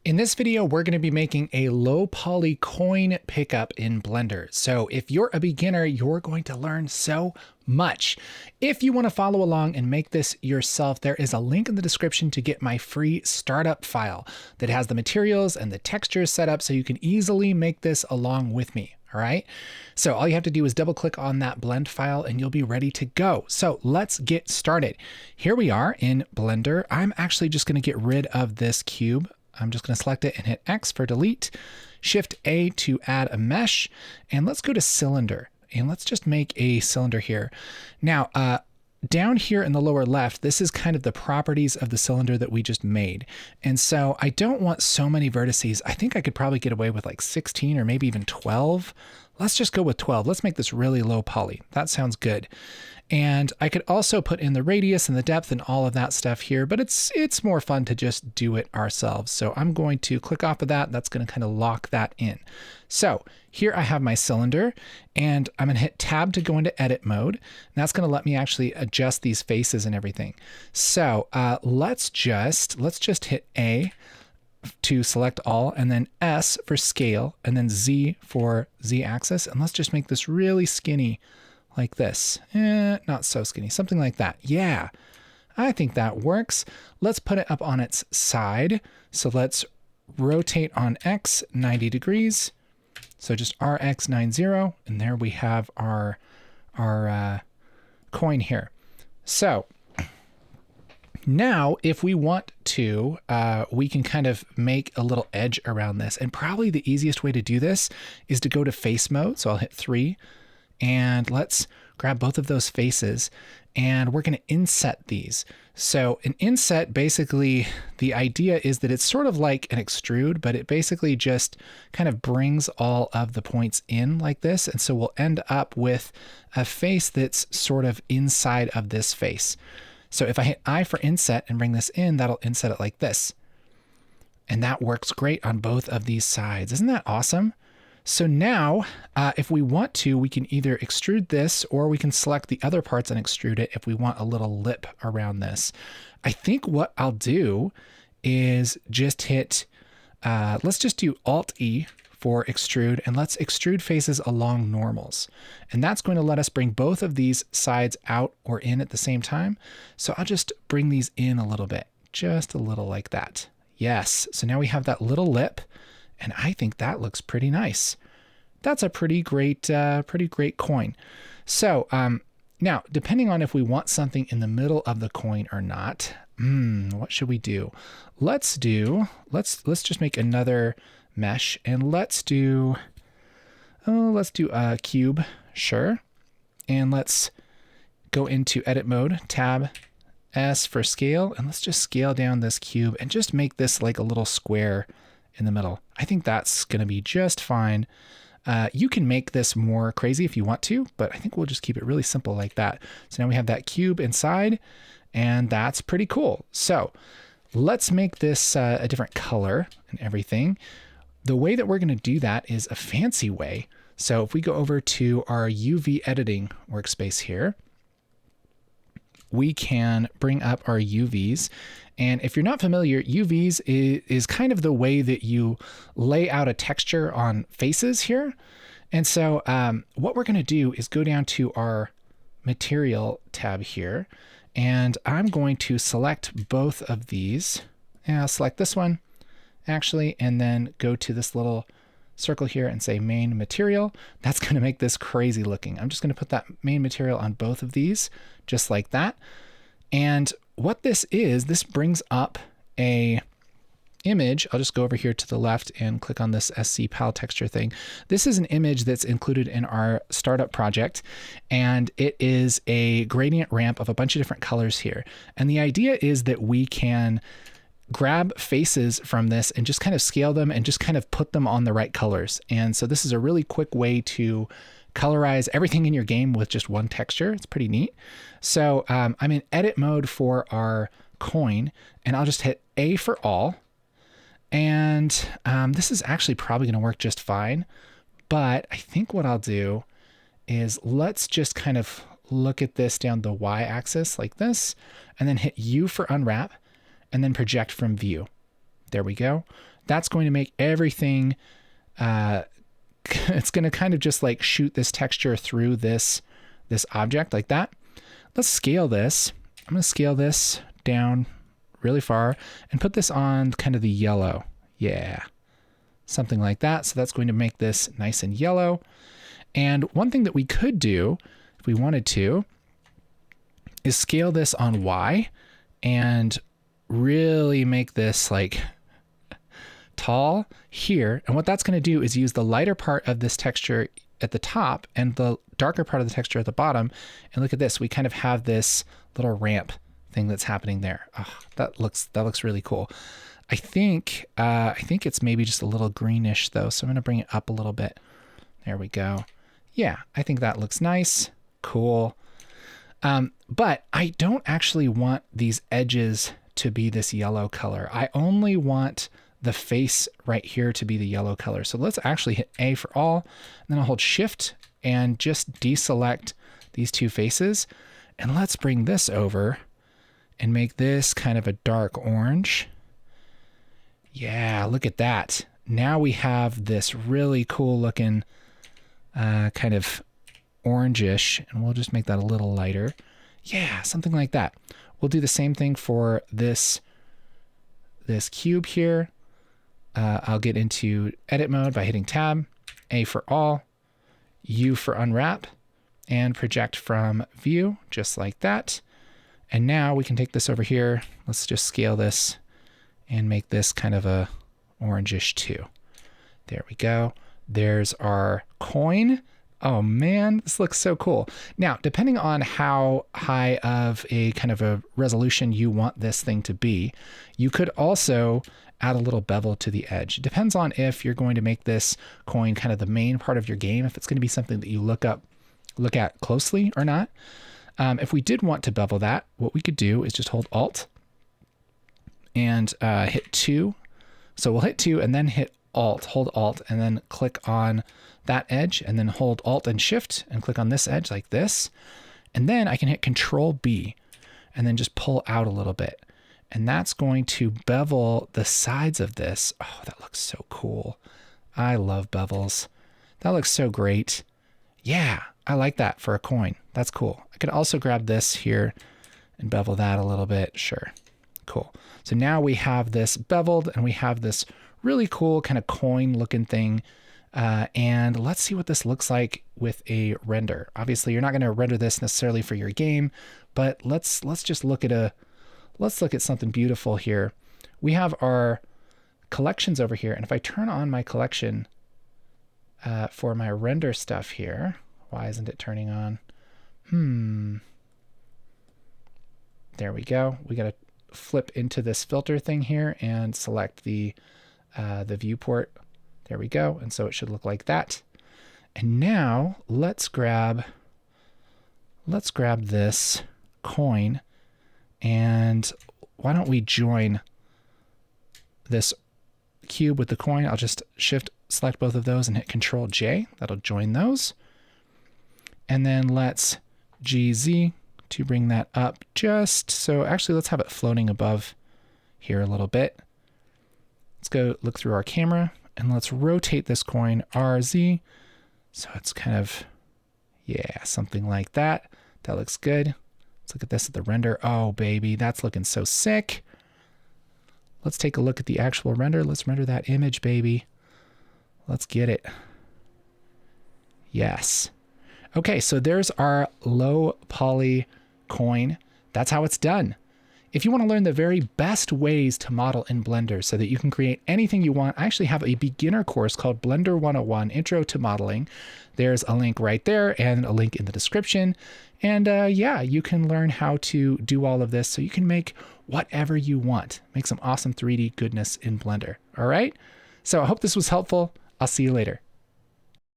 In this video, we're going to be making a low poly coin pickup in Blender. So if you're a beginner, you're going to learn so much. If you want to follow along and make this yourself, there is a link in the description to get my free startup file that has the materials and the textures set up so you can easily make this along with me. All right. So all you have to do is double click on that blend file and you'll be ready to go. So let's get started. Here we are in Blender. I'm actually just going to get rid of this cube. I'm just going to select it and hit X for delete, Shift A to add a mesh, and let's go to cylinder and let's just make a cylinder here. Now, down here in the lower left, this is kind of the properties of the cylinder that we just made. And so I don't want so many vertices. I think I could probably get away with like 16 or maybe even 12. Let's just go with 12. Let's make this really low poly. That sounds good. And I could also put in the radius and the depth and all of that stuff here, but it's more fun to just do it ourselves. So I'm going to click off of that. That's going to kind of lock that in. So here I have my cylinder and I'm going to hit tab to go into edit mode. And that's going to let me actually adjust these faces and everything. So let's just hit A to select all, and then S for scale, and then Z for Z axis. And let's just make this really skinny like this. Not so skinny, something like that. Yeah, I think that works. Let's put it up on its side. So let's rotate on X 90 degrees. So just RX 90, and there we have our coin here. So now if we want to, we can kind of make a little edge around this. And probably the easiest way to do this is to go to face mode. So I'll hit 3. And let's grab both of those faces and we're going to inset these. So an inset, basically the idea is that it's sort of like an extrude, but it basically just kind of brings all of the points in like this. And so we'll end up with a face that's sort of inside of this face. So if I hit I for inset and bring this in, that'll inset it like this. And that works great on both of these sides. Isn't that awesome? So now, if we want to, we can either extrude this or we can select the other parts and extrude it if we want a little lip around this. I think what I'll do is just hit, let's just do Alt-E for extrude, and let's extrude faces along normals. And that's going to let us bring both of these sides out or in at the same time. So I'll just bring these in a little bit, just a little like that. Yes, so now we have that little lip. And I think that looks pretty nice. That's a pretty great coin. So now, depending on if we want something in the middle of the coin or not, what should we do? Let's just make another mesh, and let's do a cube, sure. And let's go into edit mode, tab S for scale, and let's just scale down this cube and just make this like a little square in the middle. I think that's going to be just fine. You can make this more crazy if you want to, but I think we'll just keep it really simple like that. So now we have that cube inside, and that's pretty cool. So let's make this a different color and everything. The way that we're going to do that is a fancy way. So if we go over to our UV editing workspace here, we can bring up our UVs. And if you're not familiar, UVs is kind of the way that you lay out a texture on faces here. And so what we're going to do is go down to our material tab here, and I'm going to select both of these. And I'll select this one actually, and then go to this little circle here and say main material. That's going to make this crazy looking. I'm just going to put that main material on both of these just like that. And what this is, this brings up a image. I'll just go over here to the left and click on this SC Pal texture thing. This is an image that's included in our startup project, and it is a gradient ramp of a bunch of different colors here. And the idea is that we can grab faces from this and just kind of scale them and just kind of put them on the right colors. And so this is a really quick way to colorize everything in your game with just one texture. It's pretty neat. So I'm in edit mode for our coin, and I'll just hit A for all. And this is actually probably going to work just fine. But I think what I'll do is let's just kind of look at this down the Y axis like this, and then hit U for unwrap, and then project from view. There we go. That's going to make everything, it's going to kind of just like shoot this texture through this object like that. Let's scale this. I'm going to scale this down really far and put this on kind of the yellow. Yeah, something like that. So that's going to make this nice and yellow. And one thing that we could do if we wanted to is scale this on Y and really make this like tall here. And what that's going to do is use the lighter part of this texture at the top and the darker part of the texture at the bottom. And look at this. We kind of have this little ramp thing that's happening there. Oh, that looks really cool. I think it's maybe just a little greenish though. So I'm going to bring it up a little bit. There we go. Yeah, I think that looks nice. Cool. But I don't actually want these edges to be this yellow color. I only want the face right here to be the yellow color. So let's actually hit A for all, and then I'll hold Shift and just deselect these two faces. And let's bring this over and make this kind of a dark orange. Yeah, look at that. Now we have this really cool looking kind of orangish, and we'll just make that a little lighter. Yeah, something like that. We'll do the same thing for this cube here. I'll get into edit mode by hitting tab, A for all, U for unwrap, and project from view, just like that. And now we can take this over here. Let's just scale this and make this kind of a orangish too. There we go. There's our coin. Oh man, this looks so cool. Now, depending on how high of a kind of a resolution you want this thing to be, you could also add a little bevel to the edge. It depends on if you're going to make this coin kind of the main part of your game, if it's going to be something that you look at closely or not. If we did want to bevel that, what we could do is just hold Alt and hit 2. So we'll hit 2 and then hit Alt, hold Alt, and then click on that edge, and then hold Alt and Shift and click on this edge like this. And then I can hit Control B and then just pull out a little bit. And that's going to bevel the sides of this. Oh, that looks so cool. I love bevels. That looks so great. Yeah, I like that for a coin. That's cool. I could also grab this here and bevel that a little bit. Sure. Cool. So now we have this beveled and we have this really cool kind of coin looking thing. And let's see what this looks like with a render. Obviously, you're not going to render this necessarily for your game, but let's just look at something beautiful here. We have our collections over here, and if I turn on my collection for my render stuff here, why isn't it turning on? There we go. We got to flip into this filter thing here and select the viewport. There we go. And so it should look like that. And now let's grab this coin, and why don't we join this cube with the coin? I'll just Shift select both of those and hit Control J. That'll join those. And then let's GZ to bring that up just so. Actually, let's have it floating above here a little bit. Let's go look through our camera and let's rotate this coin RZ. So it's kind of, yeah, something like that. That looks good. Let's look at this at the render. Oh, baby, that's looking so sick. Let's take a look at the actual render. Let's render that image, baby. Let's get it. Yes. Okay, so there's our low poly coin. That's how it's done. If you want to learn the very best ways to model in Blender so that you can create anything you want, I actually have a beginner course called Blender 101 Intro to Modeling. There's a link right there and a link in the description. And yeah, you can learn how to do all of this so you can make whatever you want. Make some awesome 3D goodness in Blender. All right? So I hope this was helpful. I'll see you later.